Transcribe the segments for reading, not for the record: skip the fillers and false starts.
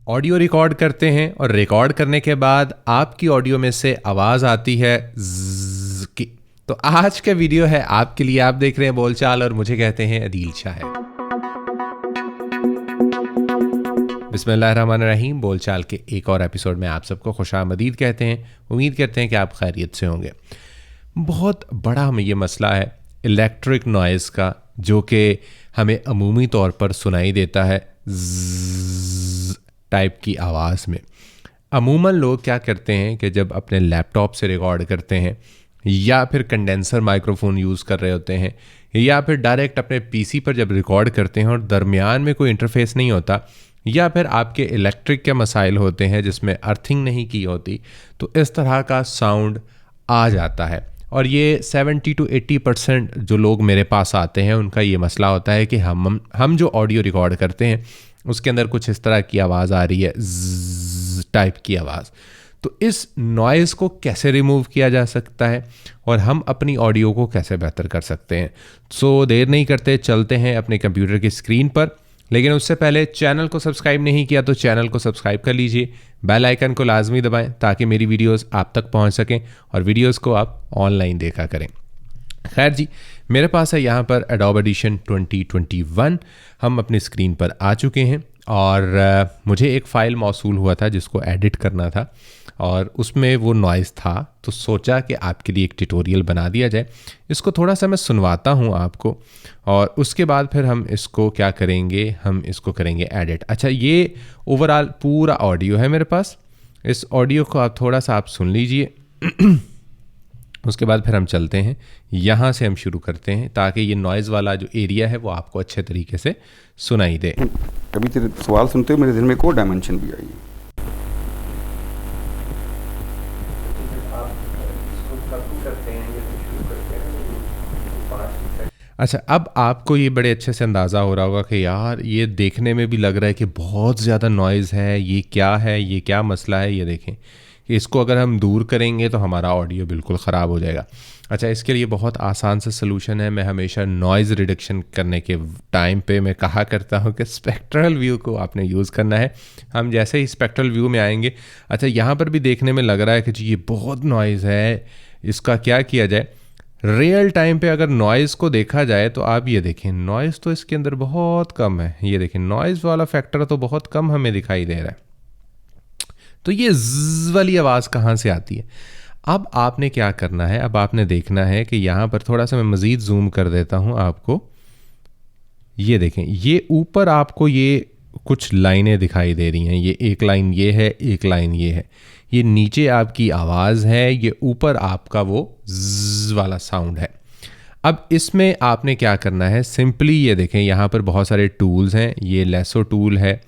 Audio record करते हैं और रिकॉर्ड करने के बाद आपकी ऑडियो में से आवाज़ आती है ज़्ज़ की। तो आज का वीडियो है आपके लिए। आप देख रहे हैं बोलचाल और मुझे कहते हैं अदील शाह। बिस्मिल्लाहिर्रहमानिर्रहीम। बोलचाल के एक और एपिसोड में आप सबको खुशामदीद कहते हैं। उम्मीद करते हैं कि आप खैरियत से होंगे। बहुत बड़ा हमें ये मसला है इलेक्ट्रिक नॉइज़ का, जो कि हमें अमूमी तौर पर सुनाई देता है ज़्ज़ टाइप की आवाज़ में। अमूमन लोग क्या करते हैं कि जब अपने लैपटॉप से रिकॉर्ड करते हैं या फिर कंडेंसर माइक्रोफोन यूज़ कर रहे होते हैं या फिर डायरेक्ट अपने पीसी पर जब रिकॉर्ड करते हैं और दरमियान में कोई इंटरफेस नहीं होता या फिर आपके इलेक्ट्रिक के मसाइल होते हैं जिसमें अर्थिंग नहीं की होती, तो इस तरह का साउंड आ जाता है। और ये 70 to 80% जो लोग मेरे पास आते हैं उनका ये मसला होता है कि हम जो ऑडियो रिकॉर्ड करते हैं उसके अंदर कुछ इस तरह की आवाज़ आ रही है ज़्ज़ टाइप की आवाज़। तो इस नॉइज़ को कैसे रिमूव किया जा सकता है और हम अपनी ऑडियो को कैसे बेहतर कर सकते हैं। सो देर नहीं करते, चलते हैं अपने कंप्यूटर की स्क्रीन पर। लेकिन उससे पहले चैनल को सब्सक्राइब नहीं किया तो चैनल को सब्सक्राइब कर लीजिए, बेल आइकन को लाजमी दबाएं ताकि मेरी वीडियोस आप तक पहुंच सकें और वीडियोस को आप ऑनलाइन देखा करें। खैर जी, मेरे पास है यहाँ पर एडोब एडिशन 2021। हम अपनी स्क्रीन पर आ चुके हैं और मुझे एक फ़ाइल मौसूल हुआ था जिसको एडिट करना था और उसमें वो नॉइज़ था, तो सोचा कि आपके लिए एक ट्यूटोरियल बना दिया जाए। इसको थोड़ा सा मैं सुनवाता हूँ आपको और उसके बाद फिर हम इसको क्या करेंगे, हम इसको करेंगे एडिट। अच्छा, ये ओवरऑल पूरा ऑडियो है मेरे पास। इस ऑडियो को आप थोड़ा सा आप सुन लीजिए। उसके बाद फिर हम चलते हैं, यहाँ से हम शुरू करते हैं ताकि ये नॉइज़ वाला जो एरिया है वो आपको अच्छे तरीके से सुनाई दे। कभी तेरे सवाल सुनते हुए मेरे दिल में एक और डायमेंशन भी आई। अच्छा, अब आपको ये बड़े अच्छे से अंदाज़ा हो रहा होगा कि यार ये देखने में भी लग रहा है कि बहुत ज़्यादा नॉइज़ है, ये क्या है, ये क्या मसला है। ये देखें कि इसको अगर हम दूर करेंगे तो हमारा ऑडियो बिल्कुल ख़राब हो जाएगा। अच्छा, इसके लिए बहुत आसान सा सलूशन है। मैं हमेशा नॉइज़ रिडक्शन करने के टाइम पे मैं कहा करता हूँ कि स्पेक्ट्रल व्यू को आपने यूज़ करना है। हम जैसे ही स्पेक्ट्रल व्यू में आएंगे, अच्छा यहाँ पर भी देखने में लग रहा है कि जी ये बहुत नॉइज़ है, इसका क्या किया जाए। रियल टाइम पे अगर नॉइज़ को देखा जाए तो आप ये देखें, नॉइज़ तो इसके अंदर बहुत कम है। ये देखें, नॉइज़ वाला फैक्टर तो बहुत कम हमें दिखाई दे रहा है। तो ये ज़्ज़ वाली आवाज़ कहाँ से आती है? अब आपने क्या करना है, अब आपने देखना है कि यहाँ पर थोड़ा सा मैं मज़ीद जूम कर देता हूँ आपको। ये देखें, ये ऊपर आपको ये कुछ लाइनें दिखाई दे रही हैं। ये एक लाइन ये है, एक लाइन ये है। ये नीचे आपकी आवाज़ है, ये ऊपर आपका वो ज़्ज़ वाला साउंड है। अब इसमें आपने क्या करना है, सिंपली ये देखें यहाँ पर बहुत सारे टूल्स हैं। ये लेसो टूल है,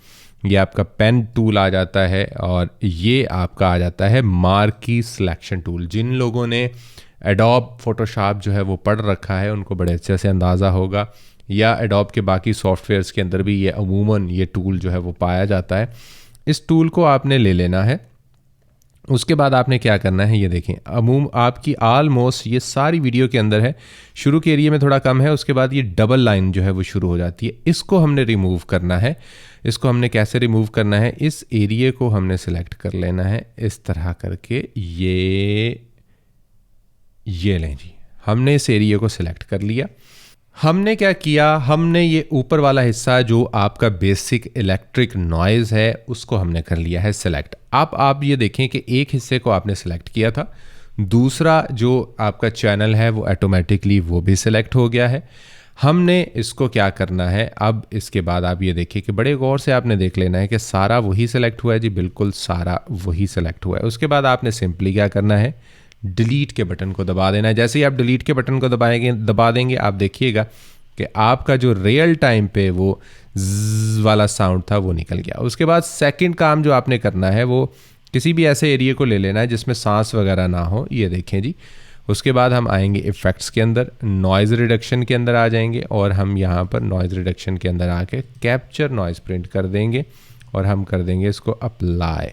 ये आपका पेन टूल आ जाता है और ये आपका आ जाता है मार्की सिलेक्शन टूल। जिन लोगों ने एडोब फोटोशॉप जो है वो पढ़ रखा है उनको बड़े अच्छे से अंदाज़ा होगा, या एडोब के बाकी सॉफ्टवेयर्स के अंदर भी ये अमूमन ये टूल जो है वो पाया जाता है। इस टूल को आपने ले लेना है। उसके बाद आपने क्या करना है, ये देखें, आपकी आलमोस्ट ये सारी वीडियो के अंदर है। शुरू के एरिया में थोड़ा कम है, उसके बाद ये डबल लाइन जो है वो शुरू हो जाती है। इसको हमने रिमूव करना है। इसको हमने कैसे रिमूव करना है, इस एरिया को हमने सिलेक्ट कर लेना है इस तरह करके। ये लें जी, हमने इस एरिया को सिलेक्ट कर लिया। हमने क्या किया, हमने ये ऊपर वाला हिस्सा जो आपका बेसिक इलेक्ट्रिक नॉइज़ है उसको हमने कर लिया है सिलेक्ट। आप ये देखें कि एक हिस्से को आपने सिलेक्ट किया था, दूसरा जो आपका चैनल है वो ऑटोमेटिकली वो भी सिलेक्ट हो गया है। हमने इसको क्या करना है, अब इसके बाद आप ये देखिए कि बड़े गौर से आपने देख लेना है कि सारा वही सिलेक्ट हुआ है जी, बिल्कुल सारा वही सिलेक्ट हुआ है। उसके बाद आपने सिंपली क्या करना है, डिलीट के बटन को दबा देना है। जैसे ही आप डिलीट के बटन को दबा देंगे, आप देखिएगा कि आपका जो रियल टाइम पे वो ज़्ज़ वाला साउंड था वो निकल गया। उसके बाद सेकंड काम जो आपने करना है वो किसी भी ऐसे एरिया को ले लेना है जिसमें सांस वगैरह ना हो। ये देखें जी, उसके बाद हम आएंगे इफ़ेक्ट्स के अंदर, नॉइज़ रिडक्शन के अंदर आ जाएंगे और हम यहाँ पर नॉइज़ रिडक्शन के अंदर आके कैप्चर नॉइज़ प्रिंट कर देंगे और हम कर देंगे इसको अप्लाई।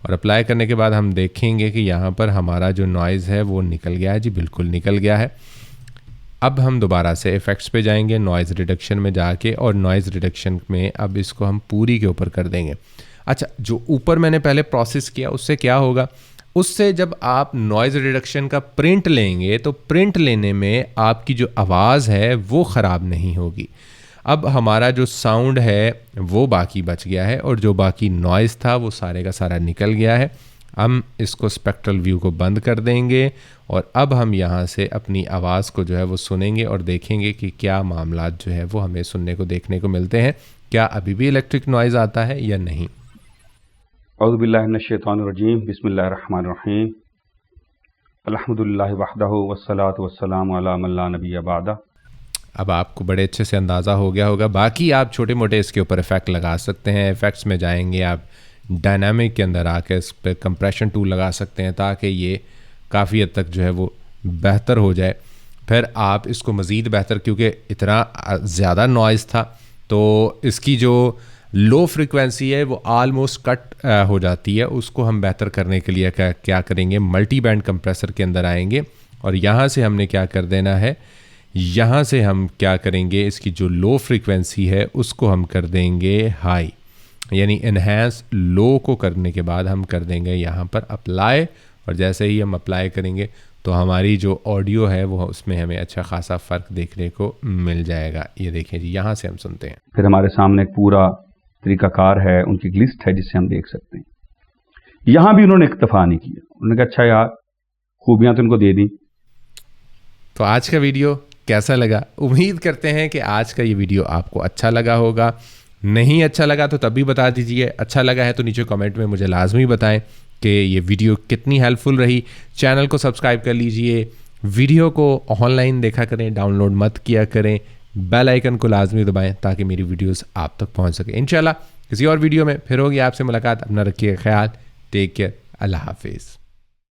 और अप्लाई करने के बाद हम देखेंगे कि यहाँ पर हमारा जो नॉइज़ है वो निकल गया है जी, बिल्कुल निकल गया है। अब हम दोबारा से इफ़ेक्ट्स पे जाएंगे, नॉइज़ रिडक्शन में जाके, और नॉइज़ रिडक्शन में अब इसको हम पूरी के ऊपर कर देंगे। अच्छा, जो ऊपर मैंने पहले प्रोसेस किया उससे क्या होगा, उससे जब आप नॉइज़ रिडक्शन का प्रिंट लेंगे तो प्रिंट लेने में आपकी जो आवाज़ है वो ख़राब नहीं होगी। अब हमारा जो साउंड है वो बाकी बच गया है और जो बाकी नॉइज़ था वो सारे का सारा निकल गया है। हम इसको स्पेक्ट्रल व्यू को बंद कर देंगे और अब हम यहाँ से अपनी आवाज़ को जो है वो सुनेंगे और देखेंगे कि क्या मामला जो है वो हमें सुनने को देखने को मिलते हैं, क्या अभी भी इलेक्ट्रिक नॉइज़ आता है या नहीं। औज़ुबिल्लाहि मिनश्शैतानिर्रजीम, बिस्मिल्लाहिर्रहमानिर्रहीम, अल्हम्दुलिल्लाहि वहदहु वस्सलातु वस्सलामु अला मन ला नबिय्य बअदा। अब आपको बड़े अच्छे से अंदाज़ा हो गया होगा। बाकी आप छोटे मोटे इसके ऊपर इफ़ेक्ट लगा सकते हैं। इफ़ेक्ट्स में जाएंगे आप, डायनामिक के अंदर आके इस पर कंप्रेशन टूल लगा सकते हैं ताकि ये काफ़ी हद तक जो है वो बेहतर हो जाए। फिर आप इसको मज़ीद बेहतर, क्योंकि इतना ज़्यादा नॉइज़ था तो इसकी जो लो फ्रिक्वेंसी है वो आलमोस्ट कट हो जाती है। उसको हम बेहतर करने के लिए क्या करेंगे, मल्टी बैंड कंप्रेसर के अंदर आएंगे और यहाँ से हमने क्या कर देना है, यहाँ से हम क्या करेंगे, इसकी जो लो फ्रिक्वेंसी है उसको हम कर देंगे हाई, यानी इन्हेंस लो को करने के बाद हम कर देंगे यहाँ पर अप्लाई। और जैसे ही हम अप्लाई करेंगे तो हमारी जो ऑडियो है वो उसमें हमें अच्छा खासा फ़र्क देखने को मिल जाएगा। ये देखें जी, यहाँ से हम सुनते हैं। फिर हमारे सामने एक पूरा तरीकाकार है, उनकी एक लिस्ट है जिससे हम देख सकते हैं। यहाँ भी उन्होंने इक्तफा नहीं किया, उन्होंने कहा अच्छा यार खूबियाँ तो उनको दे दी। तो आज का वीडियो कैसा लगा? उम्मीद करते हैं कि आज का ये वीडियो आपको अच्छा लगा होगा। नहीं अच्छा लगा तो तब भी बता दीजिए, अच्छा लगा है तो नीचे कमेंट में मुझे लाजमी बताएं कि ये वीडियो कितनी हेल्पफुल रही। चैनल को सब्सक्राइब कर लीजिए, वीडियो को ऑनलाइन देखा करें, डाउनलोड मत किया करें, बेल आइकन को लाजमी दबाएं ताकि मेरी वीडियोस आप तक पहुंच सके। इंशाल्लाह किसी और वीडियो में फिर होगी आपसे मुलाकात। अपना रखिएगा ख्याल, टेक केयर, अल्लाह हाफिज़।